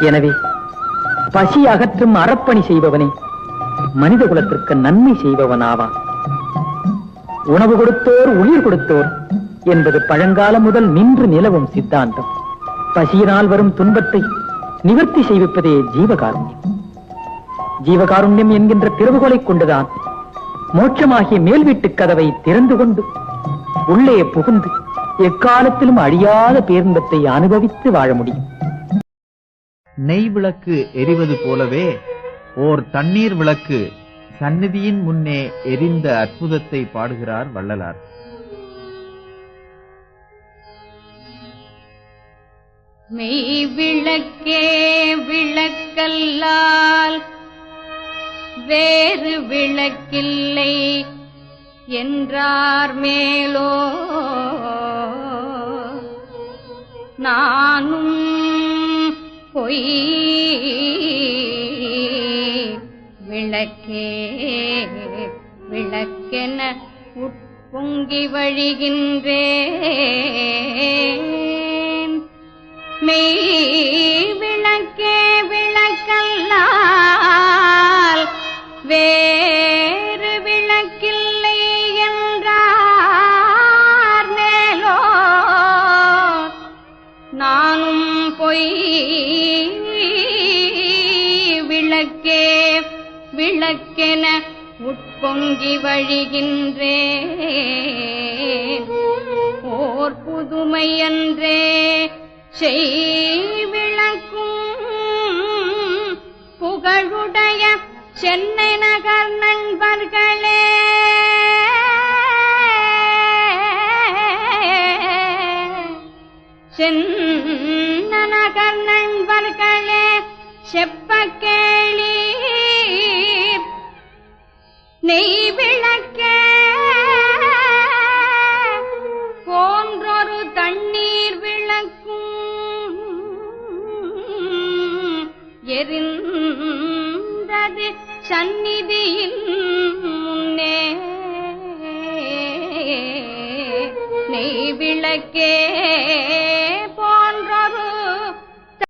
எனவே பசி அகற்றும் அறப்பணி செய்பவனே மனித குலத்திற்கு நன்மை செய்பவனாவான். உணவு கொடுத்தோர் உயிர் கொடுத்தோர் என்பது பழங்காலம் முதல் நின்று நிலவும் சித்தாந்தம். பசியினால் வரும் துன்பத்தை நிவர்த்தி செய்விப்பதே ஜீவகாருண்யம். ஜீவகாருண்யம் என்கின்ற திறவுகோலை கொண்டுதான் மோட்சமாகிய மேல் வீட்டுக் கதவை திறந்து கொண்டு உள்ளே புகுந்து எக்காலத்திலும் அழியாத பேரின்பத்தை அனுபவித்து வாழ முடியும். நெய் விளக்கு எரிவது போலவே ஓர் தண்ணீர் விளக்கு சந்நிதியின் முன்னே எரிந்த அற்புதத்தை பாடுகிறார் வள்ளலார். மெய் விளக்கே விளக்கல்லால் வேறு விளக்கில்லை என்றார் மேலோ நானும் பொய் விளக்கே விளக்கென உட்பொங்கி வழிகின்றேன். மெய் விளக்கே விளக்கல்லால் வேறு விளக்கில்லை என்றார் மேலோ நானும் பொய் விளக்கே விளக்கென உட்பொங்கி வழிகின்றேன். ஓர் புதுமை அன்றே செய் விளக்கும் புகழுடைய சென்னை நகர் நண்பர்களே, சென்னை நகர் நண்பர்களே செப்ப கேளீர். நெய் விளக்கே போன்றொரு தண்ணீர் விளக்கும் எரிந்தது சந்நிதியின் முன்னே. நெய் விளக்கே